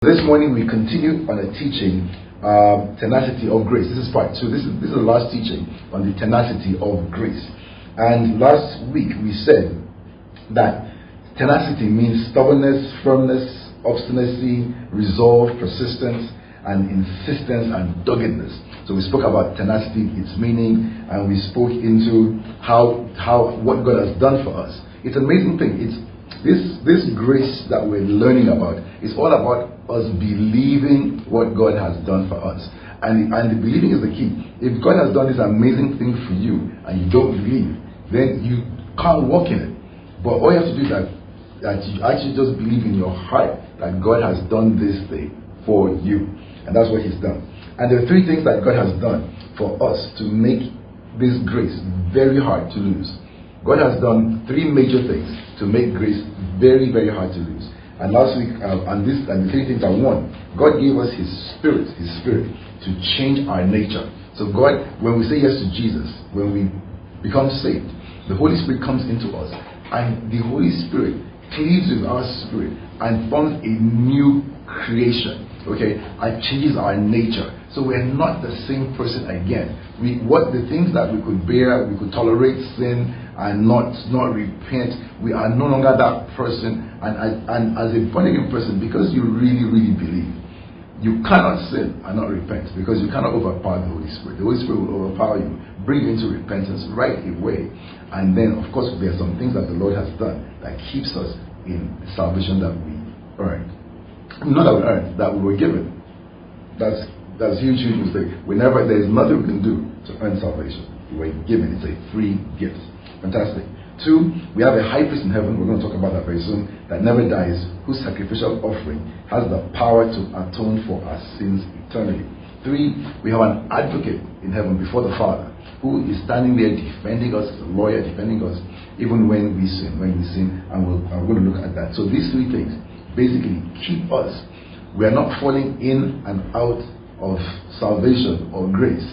This morning we continue on a teaching, tenacity of grace. This is part 2. This is the last teaching on the tenacity of grace. And last week we said that tenacity means stubbornness, firmness, obstinacy, resolve, persistence, and insistence and doggedness. So we spoke about tenacity, its meaning, and we spoke into how what God has done for us. It's an amazing thing. It's this grace that we're learning about is all about us believing what God has done for us. And the believing is the key. If God has done this amazing thing for you and you don't believe, then you can't walk in it. But all you have to do is that you actually just believe in your heart that God has done this thing for you. And that's what He's done. And there are 3 things that God has done for us to make this grace very hard to lose. God has done 3 major things to make grace very, very hard to lose. And last week, and the 3 things are: 1, God gave us His Spirit to change our nature. So God, when we say yes to Jesus, when we become saved, the Holy Spirit comes into us, and the Holy Spirit cleaves with our spirit and forms a new creation. Okay, and changes our nature. So we're not the same person again. The things that we could bear, we could tolerate sin and not repent. We are no longer that person. And as a born again person, because you really, really believe, you cannot sin and not repent, because you cannot overpower the Holy Spirit. The Holy Spirit will overpower you, bring you into repentance right away. And then, of course, there are some things that the Lord has done that keeps us in salvation that we earned. Not that we earned, that we were given. That's huge mistake. There is nothing we can do to earn salvation. We were given. It's a free gift. Fantastic. 2, we have a high priest in heaven. We're going to talk about that very soon. That never dies, whose sacrificial offering has the power to atone for our sins eternally. 3, we have an advocate in heaven before the Father, who is standing there defending us, as a lawyer defending us, even when we sin. And I'm going to look at that. So these 3 things basically keep us. We are not falling in and out of salvation or grace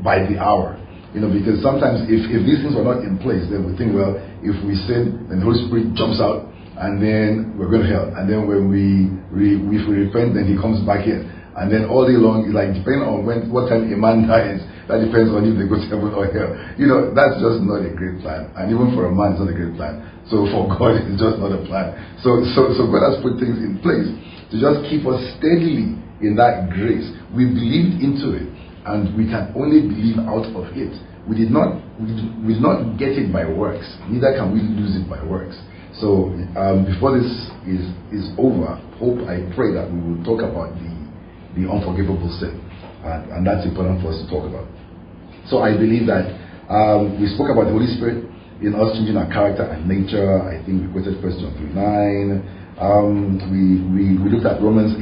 by the hour. Because sometimes if these things were not in place, then we think, well, if we sin, then the Holy Spirit jumps out and then we're going to hell. And then when if we repent, then He comes back in. And then all day long, like, depending on what time a man dies, that depends on if they go to heaven or hell. That's just not a great plan. And even for a man, it's not a great plan. So for God, it's just not a plan. So God has put things in place to just keep us steadily in that grace. We believed into it, and we can only believe out of it. We did not get it by works. Neither can we lose it by works. So before this is over, I pray that we will talk about the unforgivable sin, and that's important for us to talk about. So I believe that we spoke about the Holy Spirit in us changing our character and nature. I think we quoted 1 John 3:9. We looked at Romans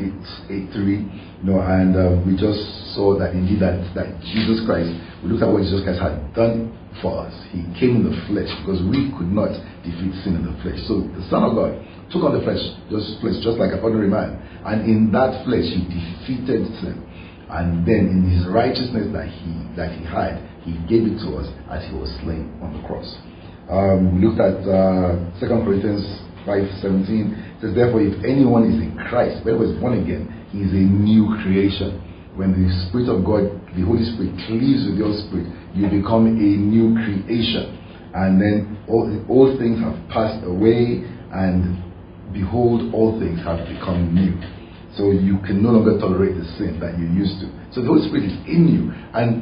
8:3, and we just saw that indeed that Jesus Christ. We looked at what Jesus Christ had done for us. He came in the flesh because we could not defeat sin in the flesh. So the Son of God took on the flesh, just like an ordinary man, and in that flesh He defeated sin. And then in His righteousness that he had, He gave it to us as He was slain on the cross. We looked at 2 Corinthians 5:17. It says, therefore, if anyone is in Christ, whoever is born again, he is a new creation. When the Spirit of God, the Holy Spirit, cleaves with your spirit, you become a new creation. And then all things have passed away, and behold, all things have become new. So you can no longer tolerate the sin that you used to. So the Holy Spirit is in you, and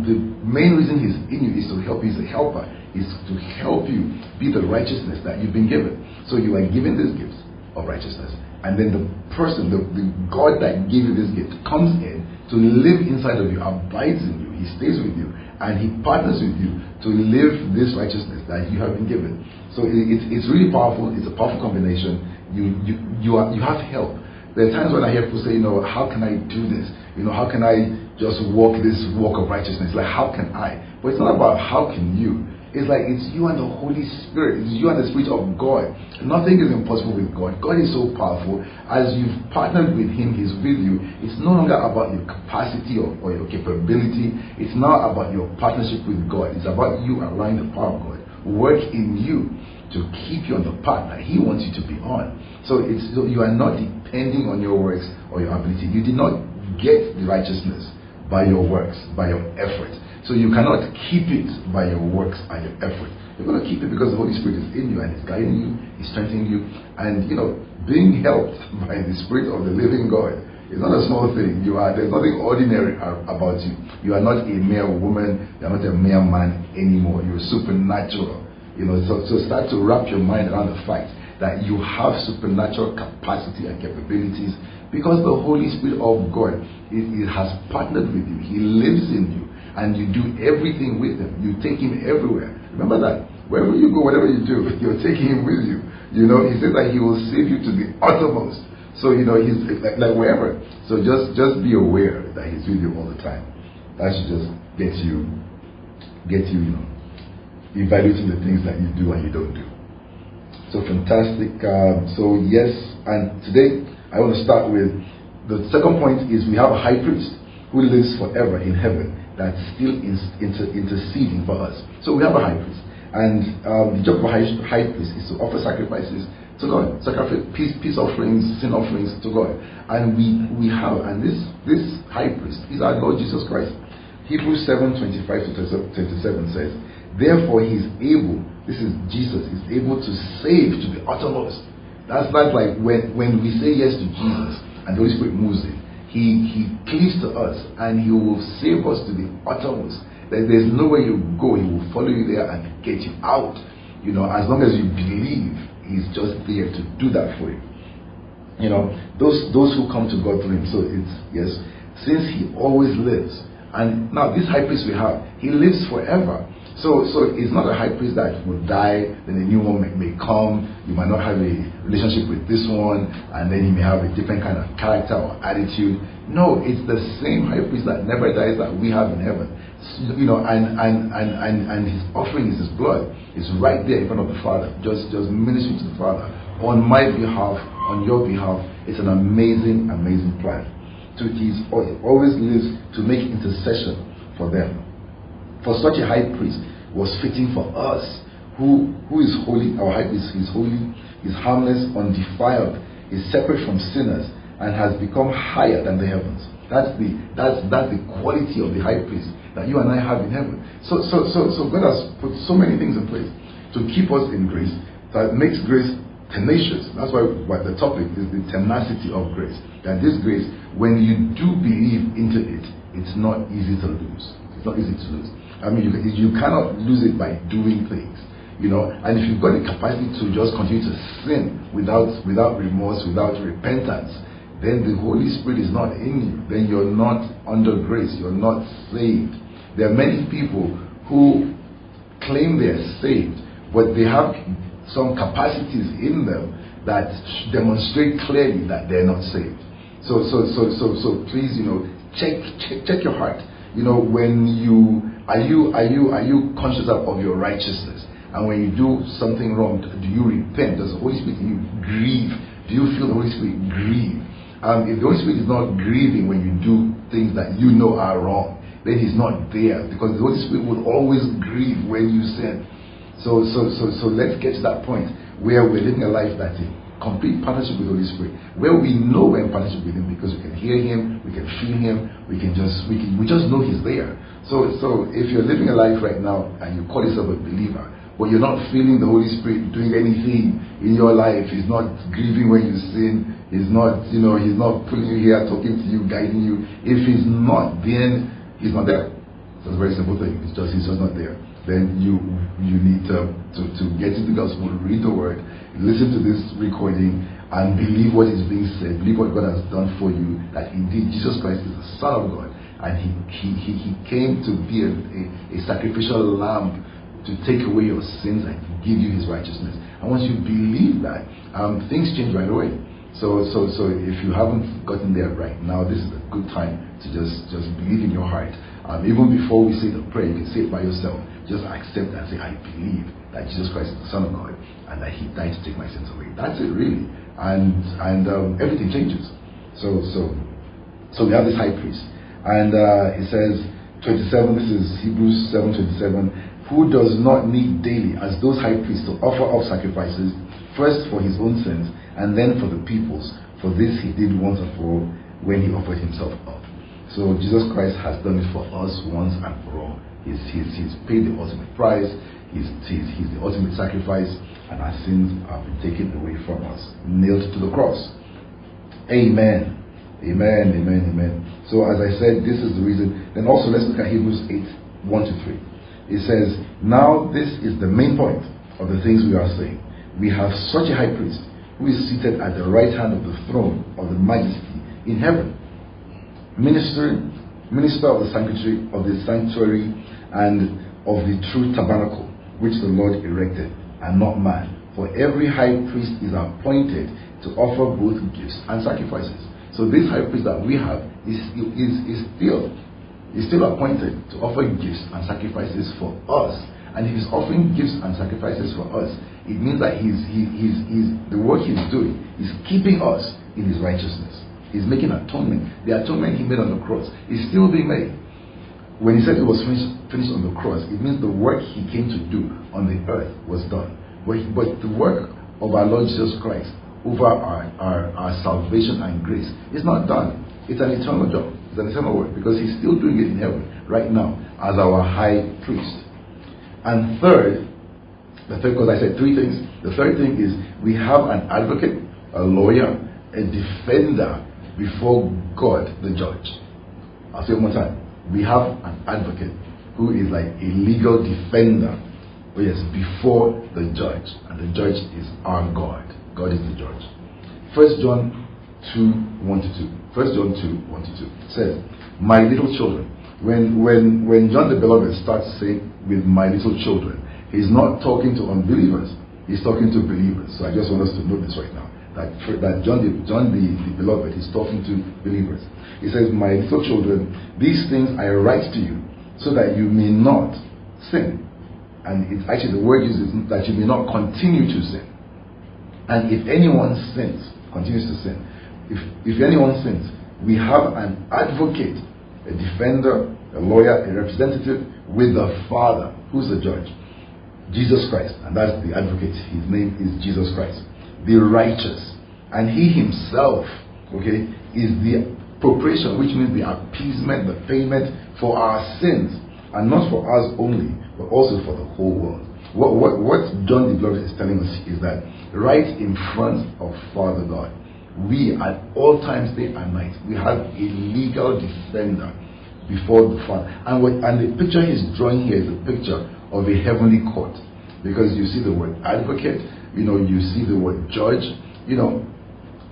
the main reason He's in you is to help you. He's a helper. Is to help you be the righteousness that you've been given. So you are given this gift of righteousness, and then the person, the God that gave you this gift, comes in to live inside of you, abides in you. He stays with you, and He partners with you to live this righteousness that you have been given. So it's really powerful. It's a powerful combination. You have help. There are times when I hear people say, how can I do this? How can I just walk this walk of righteousness? Like, how can I? But it's not about how can you. It's like it's you and the Holy Spirit. It's you and the Spirit of God. Nothing is impossible with God. God is so powerful. As you've partnered with Him, He's with you. It's no longer about your capacity or your capability. It's not about your partnership with God. It's about you allowing the power of God work in you to keep you on the path that He wants you to be on. So you are not depending on your works or your ability. You did not get the righteousness by your works, by your effort. So you cannot keep it by your works and your effort. You're going to keep it because the Holy Spirit is in you and is guiding you, is strengthening you, and being helped by the Spirit of the living God is not a small thing. There's nothing ordinary about you. You are not a mere woman. You are not a mere man anymore. You're supernatural. So start to wrap your mind around the fact that you have supernatural capacity and capabilities because the Holy Spirit of God it has partnered with you. He lives in you, and you do everything with Him. You take Him everywhere. Remember that. Wherever you go, whatever you do, you're taking Him with you. He says that He will save you to the uttermost. So He's like wherever. So just be aware that He's with you all the time. That should just get you evaluating the things that you do and you don't do. So fantastic. So yes, and today I want to start with the second point is we have a high priest who lives forever in heaven that's still interceding for us. So we have a high priest, and the job of a high priest is to offer sacrifices to God, sacrifice, peace offerings, sin offerings to God, and we have, and this high priest is our Lord Jesus Christ. Hebrews 7:25 to 27 says, therefore He is able. This is Jesus is able to save to the uttermost. That's like when we say yes to Jesus and the Holy Spirit moves in. He cleaves to us and He will save us to the uttermost. There's nowhere you go, He will follow you there and get you out. As long as you believe, He's just there to do that for you. Those who come to God through Him. So it's yes, since He always lives, and now this high priest we have, He lives forever. So it's not a high priest that will die, then a new one may come. You might not have a relationship with this one, and then he may have a different kind of character or attitude. No, it's the same high priest that never dies that we have in heaven. And His offering is His blood. It's right there in front of the Father, just ministering to the Father on my behalf, on your behalf. It's an amazing, amazing plan. He always lives to make intercession for them. For such a high priest was fitting for us, who is holy. Our high priest is holy, is harmless, undefiled, is separate from sinners, and has become higher than the heavens. That's the quality of the high priest that you and I have in heaven. So God has put so many things in place to keep us in grace that makes grace tenacious. That's why the topic is the tenacity of grace. That this grace, when you do believe into it, it's not easy to lose. It's not easy to lose. I mean, you cannot lose it by doing things, and if you've got the capacity to just continue to sin without remorse, without repentance, then the Holy Spirit is not in you. Then you're not under grace. You're not saved. There are many people who claim they're saved, but they have some capacities in them that demonstrate clearly that they're not saved. So please, check your heart. When are you conscious of your righteousness? And when you do something wrong, do you repent? Does the Holy Spirit in you grieve? Do you feel the Holy Spirit grieve? If the Holy Spirit is not grieving when you do things that you know are wrong, then He's not there, because the Holy Spirit will always grieve when you sin. So let's get to that point where we're living a life that's in complete partnership with the Holy Spirit, where we know we're in partnership with Him because we can hear Him, we can feel Him, we just know He's there. So if you're living a life right now and you call yourself a believer, but you're not feeling the Holy Spirit doing anything in your life, He's not grieving when you sin, He's not He's not pulling you here, talking to you, guiding you. If He's not, then He's not there. So it's a very simple thing. He's just not there. Then you need to get into the gospel, read the word, listen to this recording, and believe what is being said, believe what God has done for you, that indeed Jesus Christ is the Son of God, and He came to be a sacrificial lamb to take away your sins and give you His righteousness. And once you believe that, things change right away. So if you haven't gotten there right now, this is a good time to just believe in your heart. Even before we say the prayer, you can say it by yourself. Just accept and say, I believe that Jesus Christ is the Son of God and that He died to take my sins away. That's it, really. And everything changes. So we have this high priest. And it says, 27, this is Hebrews 7:27. who does not need daily, as those high priests, to offer up sacrifices, first for his own sins, and then for the people's. For this he did once and for all, when he offered himself up. So Jesus Christ has done it for us once and for all. He's paid the ultimate price. He's the ultimate sacrifice, and our sins have been taken away from us, nailed to the cross. Amen. Amen. Amen. Amen. So as I said, this is the reason. Then also let's look at Hebrews 8, 1-3. It says, now this is the main point of the things we are saying. We have such a high priest who is seated at the right hand of the throne of the majesty in heaven, minister of the sanctuary and of the true tabernacle which the Lord erected, and not man. For every high priest is appointed to offer both gifts and sacrifices. So this high priest that we have is still appointed to offer gifts and sacrifices for us. And if he's offering gifts and sacrifices for us, it means that the work he's doing is keeping us in his righteousness. He's making atonement. The atonement he made on the cross is still being made. When he said it was finished on the cross, it means the work he came to do on the earth was done. But the work of our Lord Jesus Christ over our salvation and grace is not done. It's an eternal job. It's an eternal work, because he's still doing it in heaven right now as our high priest. And because I said three things. The third thing is we have an advocate, a lawyer, a defender before God the judge. I'll say it one more time. We have an advocate who is like a legal defender, before the judge. And the judge is our God. God is the judge. 1 John 2, 1-2. 1 John 2, 1-2 says, my little children. When John the Beloved starts saying, with my little children, he's not talking to unbelievers. He's talking to believers. So I just want us to know this right now. That John the Beloved is talking to believers. He says, my little children, these things I write to you so that you may not sin. And it's actually, the word uses that you may not continue to sin. And if anyone sins, continues to sin, if anyone sins, we have an advocate, a defender, a lawyer, a representative with the Father. Who's the judge? Jesus Christ. And that's the advocate. His name is Jesus Christ, the righteous. And he himself, is the propitiation, which means the appeasement, the payment for our sins, and not for us only, but also for the whole world. What John the Beloved is telling us is that right in front of Father God, we at all times, day and night, we have a legal defender before the Father. And the picture he's drawing here is a picture of a heavenly court, because you see the word advocate, you see the word judge,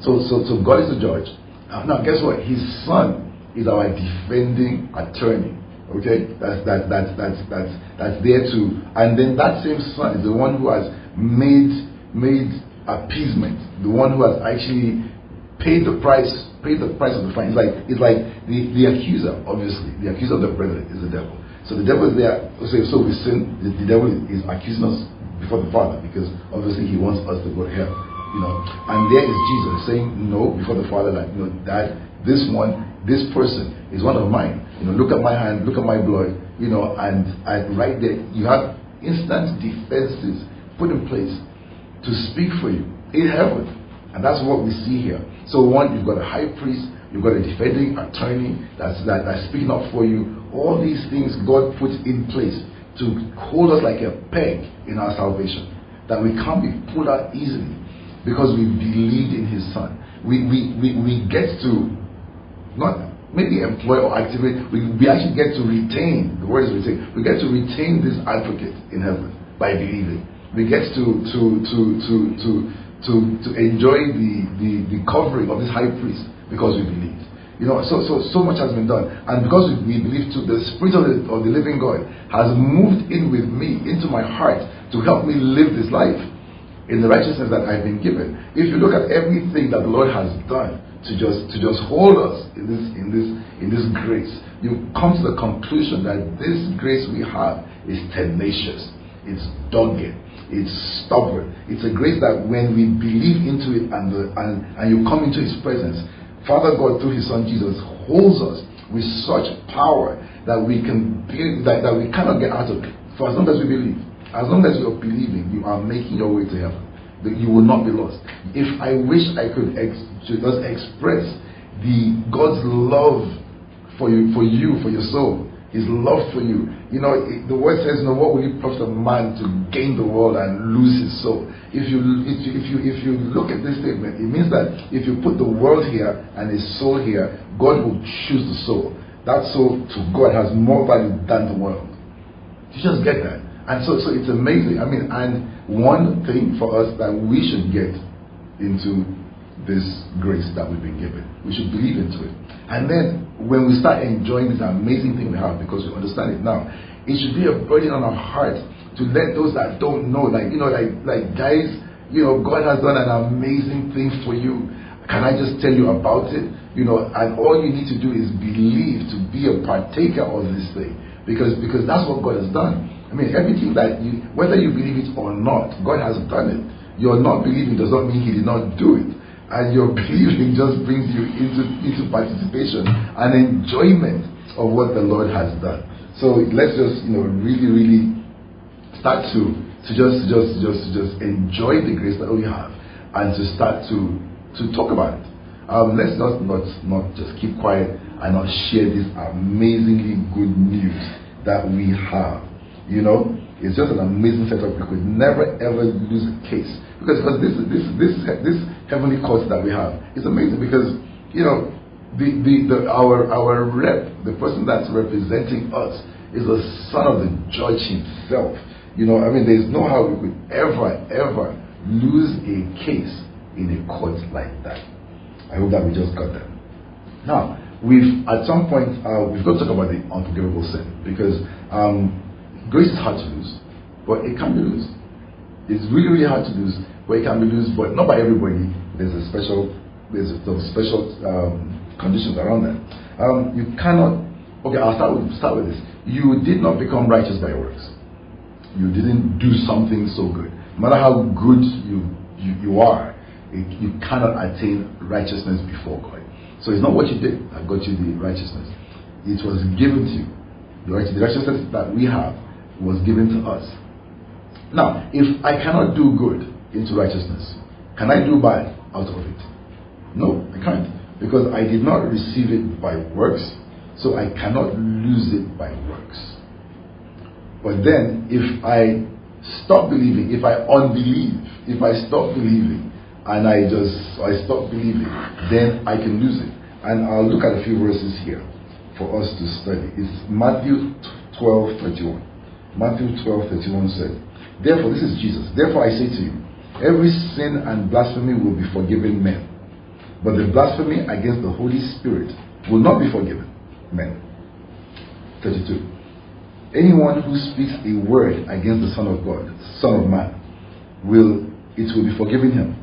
so God is the judge. Now guess what? His Son is our defending attorney. That's there too. And then that same Son is the one who has made appeasement, the one who has actually paid the price of the fine. It's like the accuser. Obviously, the accuser of the brethren is the devil. So the devil is there. So we sin. The devil is accusing us before the Father, because obviously he wants us to go to hell. And there is Jesus saying no before the Father, that that this person is one of mine. Look at my hand, look at my blood. And right there you have instant defenses put in place to speak for you in heaven. And that's what we see here. So one, you've got a high priest, you've got a defending attorney that's speaking up for you. All these things God puts in place to hold us like a peg in our salvation, that we can't be pulled out easily, because we believed in his Son. We get to not maybe employ or activate, we actually get to retain, the word is retain, we get to retain this advocate in heaven by believing. We get to enjoy the covering of this high priest because we believe. So much has been done, and because we believe too, the Spirit of the living God has moved in with me into my heart to help me live this life in the righteousness that I've been given. If you look at everything that the Lord has done to just hold us in this grace, you come to the conclusion that this grace we have is tenacious, it's dogged, it's stubborn. It's a grace that when we believe into it and you come into his presence, Father God through his Son Jesus holds us with such power that we cannot get out For as long as we believe, as long as you are believing, you are making your way to heaven. You will not be lost. If I wish I could just express God's love for you, for your soul, His love for you. The word says, what will it profit a man to gain the world and lose his soul? If you look at this statement, it means that if you put the world here and his soul here, God will choose the soul. That soul to God has more value than the world. You just get that. And so it's amazing. And one thing for us that we should get into this grace that we've been given, we should believe into it. And then when we start enjoying this amazing thing we have, because we understand it now, it should be a burden on our heart to let those that don't know, guys, God has done an amazing thing for you. Can I just tell you about it? And all you need to do is believe to be a partaker of this thing, because that's what God has done. Everything that whether you believe it or not, God has done it. Your not believing does not mean He did not do it. And your believing just brings you into participation and enjoyment of what the Lord has done. So let's just really start to just enjoy the grace that we have, and to start to talk about it. Let's not just keep quiet and not share this amazingly good news that we have. It's just an amazing setup. We could never ever lose a case, because this heavenly court that we have is amazing, because our rep, the person that's representing us, is the Son of the Judge Himself. There's no how we could ever lose a case in a court like that. I hope that we just got that. Now, at some point we've got to talk about the unforgivable sin, because grace is hard to lose, but it can be lost. It's really hard to lose, but it can be lost, but not by everybody. There's some special conditions around that. You cannot. Okay, I'll start with this. You did not become righteous by your works. You didn't do something so good. No matter how good you are, you cannot attain righteousness before God. So it's not what you did that got you the righteousness. It was given to you. The righteousness that we have was given to us. Now, if I cannot do good into righteousness, can I do bad out of it? No, I can't, because I did not receive it by works, so I cannot lose it by works. But then, if I stop believing, if I unbelieve, if I stop believing, and I stop believing, then I can lose it. And I'll look at a few verses here for us to study. It's Matthew 12:31. Matthew 12:31 said, therefore, this is Jesus. Therefore I say to you, every sin and blasphemy will be forgiven men, but the blasphemy against the Holy Spirit will not be forgiven men. 32. Anyone who speaks a word against the Son of God, Son of Man, it will be forgiven him.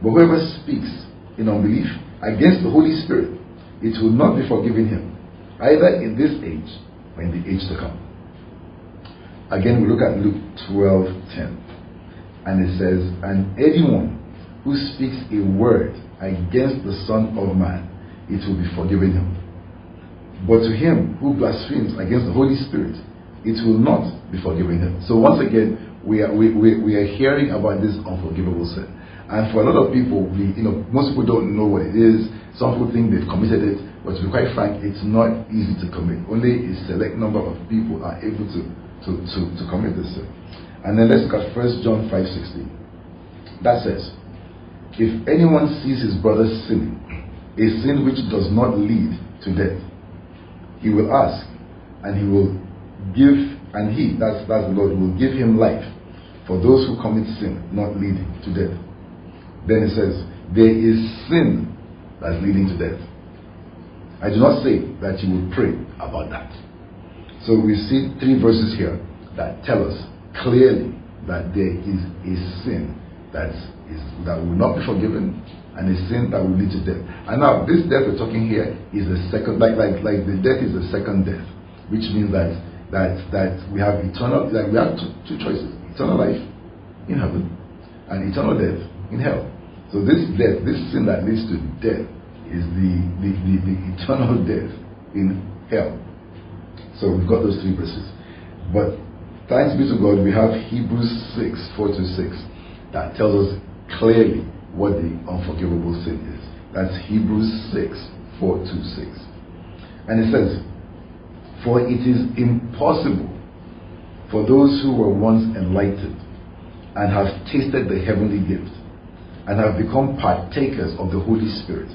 But whoever speaks in unbelief against the Holy Spirit, it will not be forgiven him, either in this age or in the age to come. Again, we look at Luke 12:10, and it says, and anyone who speaks a word against the Son of Man, it will be forgiven him. But to him who blasphemes against the Holy Spirit, it will not be forgiven him. So once again, we are hearing about this unforgivable sin. And for a lot of people, most people don't know what it is. Some people think they've committed it, but to be quite frank, it's not easy to commit. Only a select number of people are able to commit this sin. And then let's look at 1 John 5:16. That says, if anyone sees his brother sinning, a sin which does not lead to death, he will ask, and he will give, and that's the Lord, will give him life for those who commit sin not leading to death. Then it says, there is sin that's leading to death. I do not say that you will pray about that. So we see 3 verses here that tell us clearly that there is a sin that will not be forgiven, and a sin that will lead to death. And now this death we're talking here is the second, like the death is the second death, which means that we have eternal, we have two choices: eternal life in heaven and eternal death in hell. So this death, this sin that leads to death, is the eternal death in hell. So we've got those 3 verses. But thanks be to God, we have Hebrews 6, 4-6 that tells us clearly what the unforgivable sin is. That's Hebrews 6, 4-6. And it says, "For it is impossible for those who were once enlightened and have tasted the heavenly gift and have become partakers of the Holy Spirit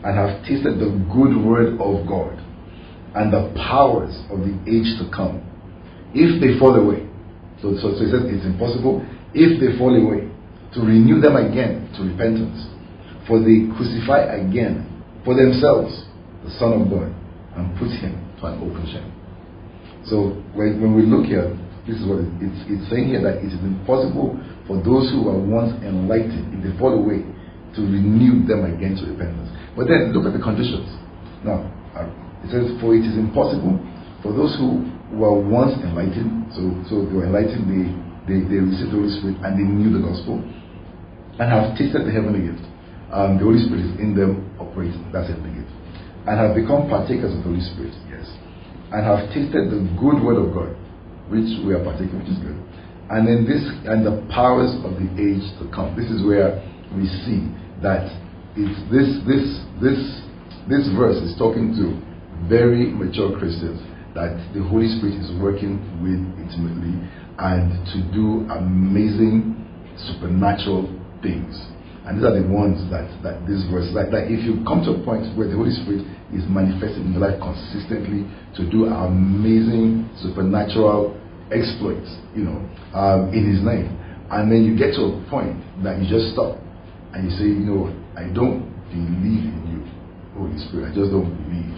and have tasted the good word of God and the powers of the age to come, if they fall away." So it says it's impossible if they fall away to renew them again to repentance. For they crucify again for themselves the Son of God and put him to an open shame. So when we look here, this is what it's saying here, that it is impossible for those who were once enlightened, if they fall away, to renew them again to repentance. But then look at the conditions. Now, it says, "For it is impossible for those who were once enlightened," so they were enlightened, they received the Holy Spirit and they knew the gospel and have tasted the heavenly gift. The Holy Spirit is in them operating, that's heavenly gift. And have become partakers of the Holy Spirit, yes. And have tasted the good word of God, which we are partaking, which is good. And then the powers of the age to come. This is where we see that it's this verse is talking to very mature Christians, that the Holy Spirit is working with intimately and to do amazing supernatural things. And these are the ones that this verse, like if you come to a point where the Holy Spirit is manifesting in your life consistently to do amazing supernatural exploits, in His name, and then you get to a point that you just stop and you say, I don't believe in you, Holy Spirit. I just don't believe.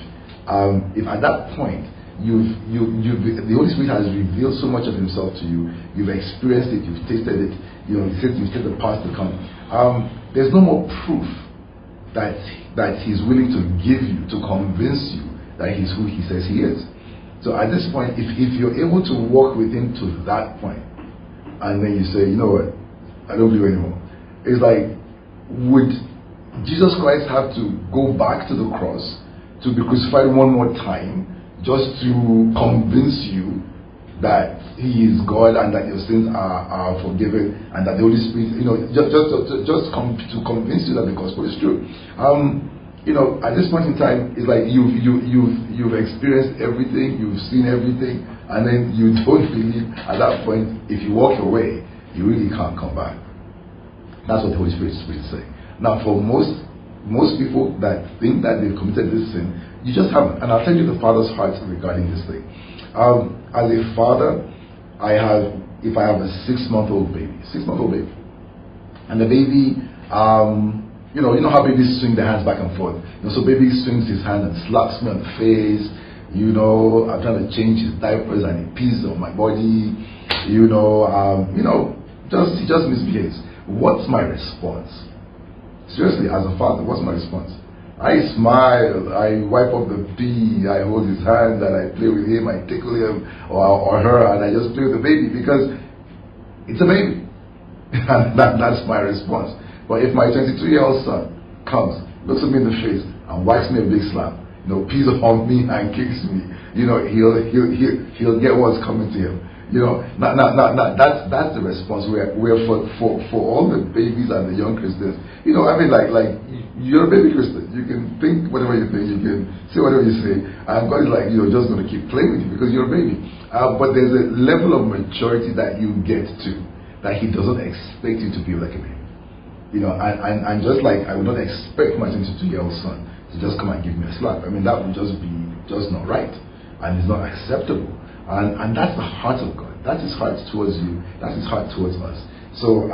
If at that point the Holy Spirit has revealed so much of Himself to you, you've experienced it, you've tasted it, He says you've tasted the past to come. There's no more proof that He's willing to give you, to convince you that He's who He says He is. So at this point, if you're able to walk with Him to that point, and then you say, you know what, I don't believe anymore. It's like, would Jesus Christ have to go back to the cross to be crucified one more time just to convince you that He is God and that your sins are forgiven and that the Holy Spirit, just to convince you that the gospel is true? At this point in time, it's like you've experienced everything, you've seen everything, and then you don't believe. At that point, if you walk away, you really can't come back. That's what the Holy Spirit is saying. Now, for most people that think that they've committed this sin, you just haven't. And I'll tell you the Father's heart regarding this thing. As a father, if I have a 6-month-old baby, and the baby, you know how babies swing their hands back and forth. So baby swings his hand and slaps me on the face. I'm trying to change his diapers and he pees on my body. He just misbehaves. What's my response? Seriously, as a father, what's my response? I smile, I wipe off the pee, I hold his hand and I play with him, I tickle him or her, and I just play with the baby because it's a baby. And that's my response. But if my 22-year-old son comes, looks at me in the face and whacks me a big slap, pees upon me and kicks me, he'll get what's coming to him. That's the response where for all the babies and the young Christians, like you're a baby Christian. You can think whatever you think, you can say whatever you say, and God is like, just going to keep playing with you because you're a baby. But there's a level of maturity that you get to that He doesn't expect you to be like a baby. And just like I would not expect my 22-year-old son to just come and give me a slap. That would just be not right, and it's not acceptable. And that's the heart of God. That's His heart towards you. That's His heart towards us. So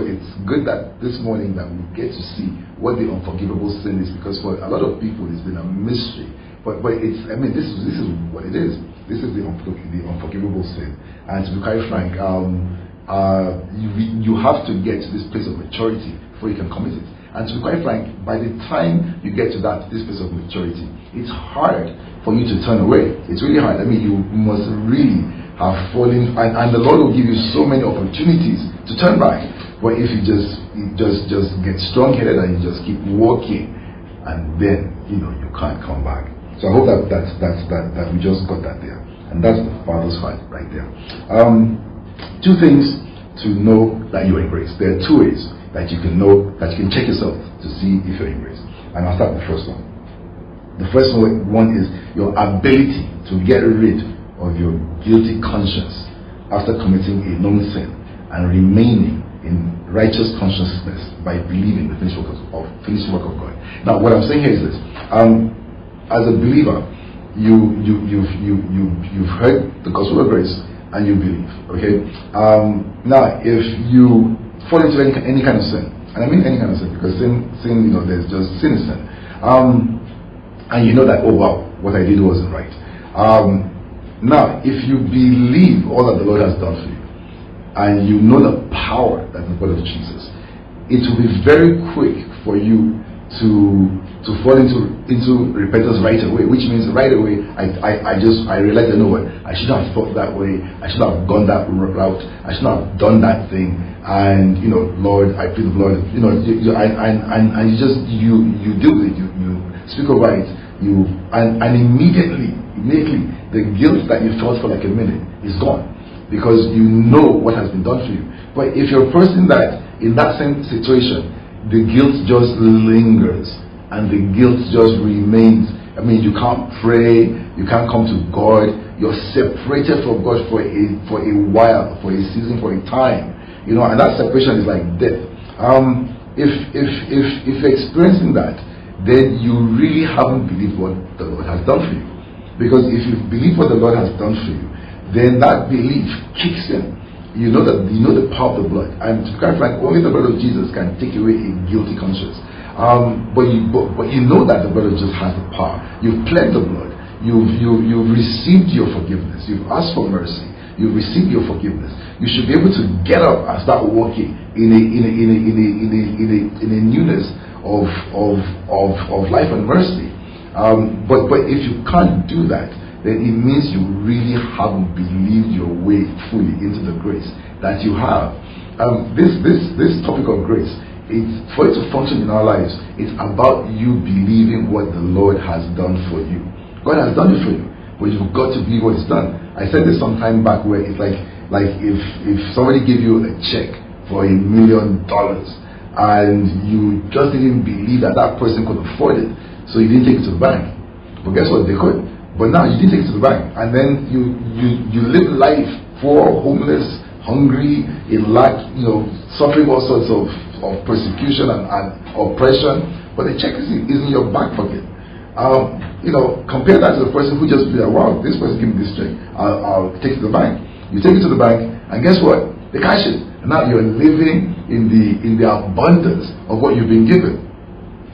it's good that this morning that we get to see what the unforgivable sin is, because for a lot of people it's been a mystery. But it's this is what it is. This is the unforgivable sin. And to be quite frank, you have to get to this place of maturity before you can commit it. And to be quite frank, by the time you get to this place of maturity, it's hard for you to turn away. It's really hard. You must really have fallen, and the Lord will give you so many opportunities to turn back. But if you just get strong-headed and you just keep walking, and then you can't come back. So I hope that we just got that there. And that's the Father's heart right there. Two things to know that you're in grace. There are two ways that you can know, that you can check yourself to see if you're in grace. And I'll start with the first one. The first one is your ability to get rid of your guilty conscience after committing a known sin and remaining in righteous consciousness by believing the finished work of God. Now, what I'm saying here is this: as a believer, you've heard the gospel of grace and you believe. Okay. Now, if you fall into any kind of sin, and I mean any kind of sin, because sin, there's just sin is sin. And you know that, oh wow, what I did wasn't right. Now, if you believe all that the Lord has done for you, and you know the power that is in the blood of Jesus, it will be very quick for you to fall into repentance right away. Which means right away, I realize, you know what, I should have thought that way. I should have gone that route. I should have done that thing. And Lord, I plead the blood. You deal with it. You speak over it. And immediately the guilt that you felt for like a minute is gone, because you know what has been done for you. But if you're a person that in that same situation, the guilt just lingers and the guilt just remains. I mean, you can't pray, you can't come to God, you're separated from God for a while, for a season, for a time, and that separation is like death. If you're experiencing that, then you really haven't believed what the Lord has done for you. Because if you believe what the Lord has done for you, then that belief kicks in. You know the power of the blood, and to be quite frank, only the blood of Jesus can take away a guilty conscience. But you know that the blood of Jesus has the power. You've pled the blood. You've received your forgiveness. You've asked for mercy. You've received your forgiveness. You should be able to get up and start walking in a newness of life and mercy. But if you can't do that, then it means you really haven't believed your way fully into the grace that you have. This topic of grace, for it to function in our lives, it's about you believing what the Lord has done for you. God has done it for you, but you've got to believe what He's done. I said this some time back, where it's like if somebody gave you a check for $1 million and you just didn't believe that person could afford it, so you didn't take it to the bank. But guess what? They could. But now you didn't take it to the bank, and then you live life poor, homeless, hungry, in lack, suffering all sorts of persecution and oppression. But the check is in your back pocket. Compare that to the person who just be like, wow, this person gave me this check, I'll take it to the bank. You take it to the bank, and guess what? They cash it. And now you're living in the abundance of what you've been given.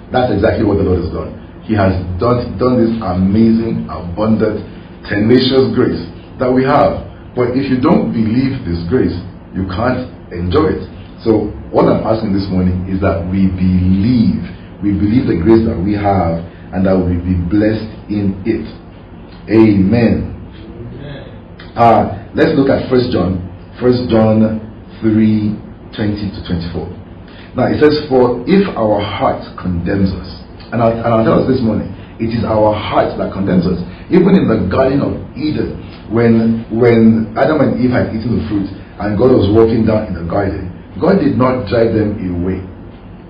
That's exactly what the Lord has done. He has done this amazing, abundant, tenacious grace that we have. But if you don't believe this grace, you can't enjoy it. So what I'm asking this morning is that we believe the grace that we have, and that we be blessed in it. Amen. Let's look at 1 John 3:20-24. Now it says, for if our heart condemns us, and I'll tell us this morning, it is our heart that condemns us. Even in the Garden of Eden, when Adam and Eve had eaten the fruit and God was walking down in the garden, God did not drive them away.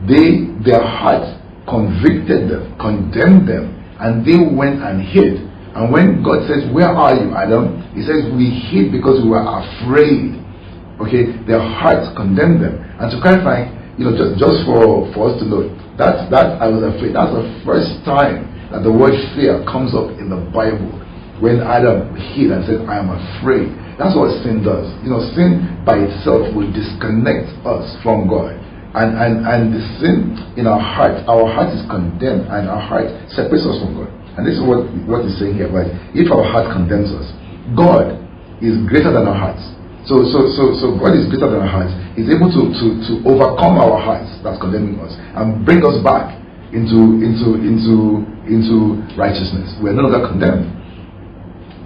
Their heart convicted them, condemned them, and they went and hid. And when God says, where are you, Adam? He says, we hid because we were afraid. Okay, their hearts condemned them. And to clarify, just for us to know, that I was afraid. That's the first time that the word fear comes up in the Bible, when Adam hid and said, I am afraid. That's what sin does. Sin by itself will disconnect us from God. And the sin in our heart is condemned, and our heart separates us from God. And this is what he's saying here, right? If our heart condemns us, God is greater than our hearts. So God is greater than our hearts. He's able to overcome our hearts that's condemning us and bring us back into righteousness. We're no longer condemned.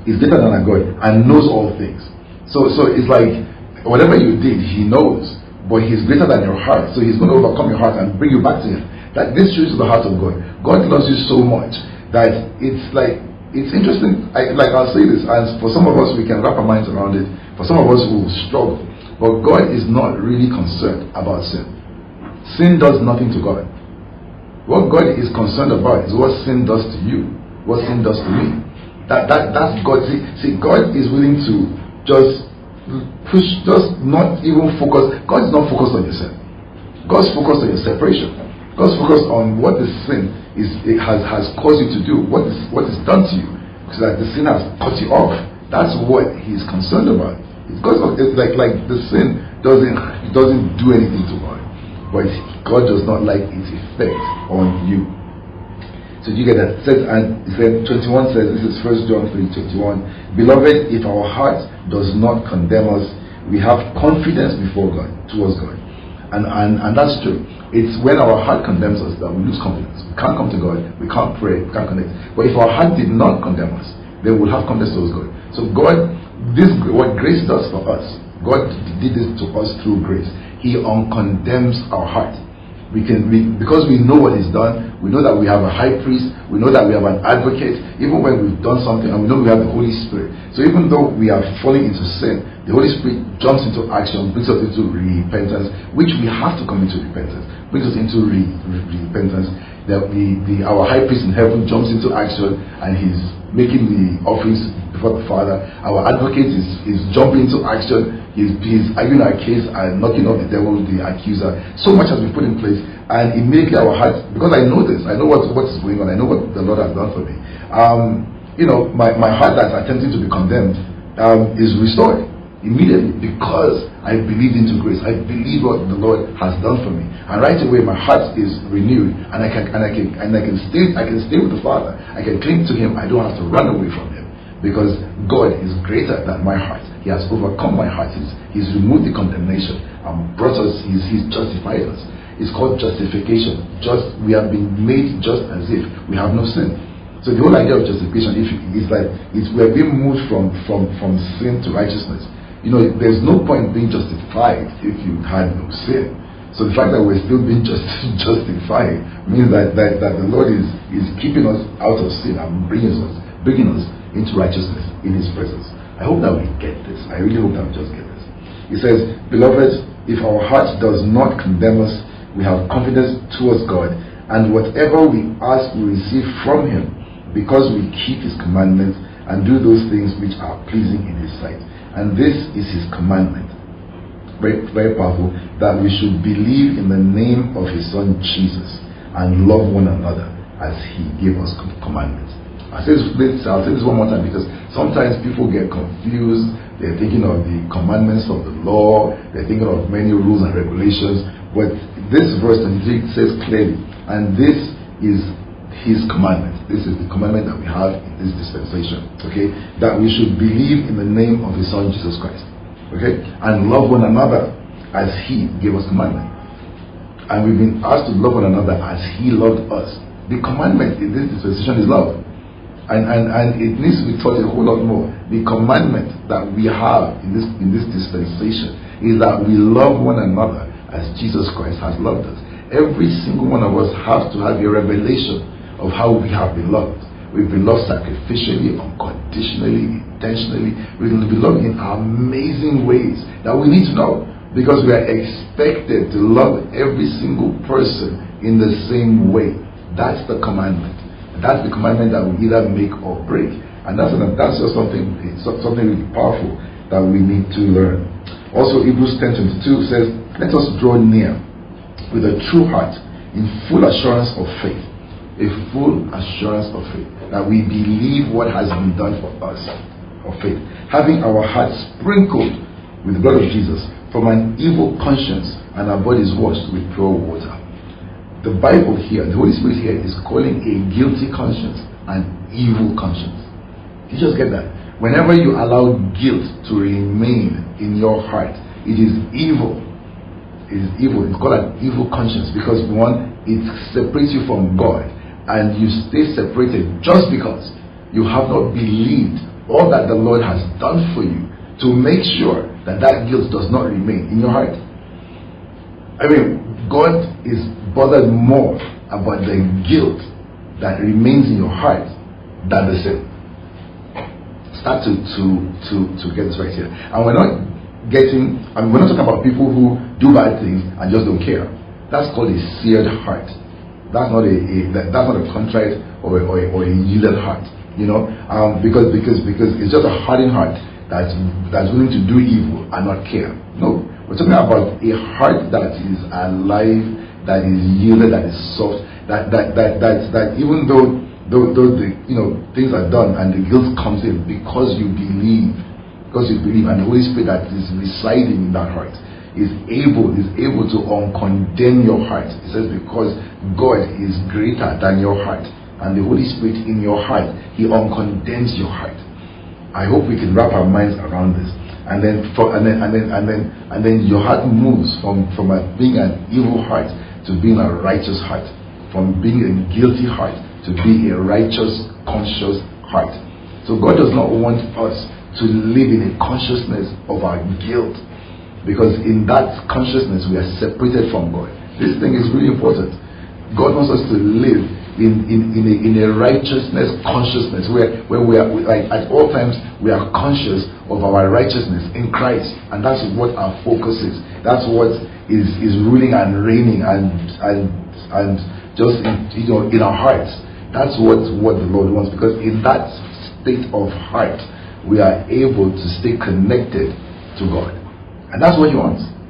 He's greater than our God and knows all things. So it's like whatever you did, He knows, but He's greater than your heart. So He's going to overcome your heart and bring you back to Him. That this shows the heart of God. God loves you so much that it's interesting. I'll say this, and for some of us we can wrap our minds around it. For some of us who will struggle, but God is not really concerned about sin. Sin does nothing to God. What God is concerned about is what sin does to you, what sin does to me. That's God. See, God is willing to just not even focus. God is not focused on your sin. God's focused on your separation. God's focused on what the sin has caused you to do, what is done to you, so that the sin has cut you off. That's what He's concerned about. It's like the sin doesn't do anything to God, but God does not like its effect on you. So you get that? And it said 21 says, this is 1 John 3:21. Beloved, if our heart does not condemn us, we have confidence before God, towards God. And that's true. It's when our heart condemns us that we lose confidence. We can't come to God, we can't pray, we can't connect. But if our heart did not condemn us, then we'll have confidence towards God. So God, what grace does for us, God did this to us through grace. He uncondemns our heart. Because we know what He's done, we know that we have a high priest, we know that we have an advocate, even when we've done something, and we know we have the Holy Spirit. So even though we are falling into sin, the Holy Spirit jumps into action, brings us into repentance, which we have to come into repentance, brings us into repentance. Our high priest in heaven jumps into action, and he's making the offerings before the Father. Our advocate is jumping into action. He's arguing our case and knocking off the devil, the accuser. So much has been put in place, and immediately our hearts, because I know this, I know what is going on, I know what the Lord has done for me. My heart that's attempting to be condemned is restored immediately, because I believed into grace. I believe what the Lord has done for me, and right away my heart is renewed, and I can stay with the Father. I can cling to Him. I don't have to run away from Him, because God is greater than my heart. He has overcome my heart. He's removed the condemnation and brought us. He's justified us. It's called justification. We have been made just as if we have no sin. So the whole idea of justification is like we are being moved from sin to righteousness. There's no point being justified if you had no sin. So the fact that we're still being justified means that the Lord is keeping us out of sin and bringing us into righteousness in His presence. I hope that we get this. I really hope that we just get this. He says, beloved, if our heart does not condemn us, we have confidence towards God, and whatever we ask we receive from Him, because we keep His commandments and do those things which are pleasing in His sight. And this is His commandment, very, very powerful, that we should believe in the name of His Son Jesus and love one another as He gave us commandments. I'll say this one more time, because sometimes people get confused. They're thinking of the commandments of the law, they're thinking of many rules and regulations, but this verse 23 says clearly, and this is His commandment. This is the commandment that we have in this dispensation, okay? That we should believe in the name of His Son Jesus Christ, okay? And love one another as He gave us commandment. And we've been asked to love one another as He loved us. The commandment in this dispensation is love. And it needs to be taught a whole lot more. The commandment that we have in this dispensation is that we love one another as Jesus Christ has loved us. Every single one of us has to have a revelation of how we have been loved. We've been loved sacrificially, unconditionally, intentionally. We've been loved in amazing ways that we need to know, because we are expected to love every single person in the same way. That's the commandment. That's the commandment that we either make or break. And that's just something really powerful that we need to learn. Also, Hebrews 10:22 says, let us draw near with a true heart in full assurance of faith. A full assurance of faith. That we believe what has been done for us of faith. Having our hearts sprinkled with the blood of Jesus from an evil conscience, and our bodies washed with pure water. The Bible here, the Holy Spirit here, is calling a guilty conscience an evil conscience. You just get that? Whenever you allow guilt to remain in your heart, it is evil. It is evil. It's called an evil conscience, because one, it separates you from God, and you stay separated just because you have not believed all that the Lord has done for you to make sure that guilt does not remain in your heart. I mean, God is bothered more about the guilt that remains in your heart than the sin. Start to get this right here. And we're not talking about people who do bad things and just don't care. That's called a seared heart. That's not a contrite or a yielded heart. Because it's just a hardened heart that's willing to do evil and not care. No, we're talking about a heart that is alive, that is yielded, that is soft, that even though the things are done and the guilt comes in, because you believe, and the Holy Spirit that is residing in that heart is able to uncondemn your heart. It says because God is greater than your heart, and the Holy Spirit in your heart, He uncondemns your heart. I hope we can wrap our minds around this, and then your heart moves from being an evil heart to being a righteous heart, from being a guilty heart to be a righteous, conscious heart. So God does not want us to live in a consciousness of our guilt, because in that consciousness we are separated from God. This thing is really important. God wants us to live in a righteousness consciousness where we are, like, at all times we are conscious of our righteousness in Christ, and that's what our focus is. That's what is ruling and reigning and just in our hearts. That's what the Lord wants, because in that state of heart we are able to stay connected to God, and that's what He wants.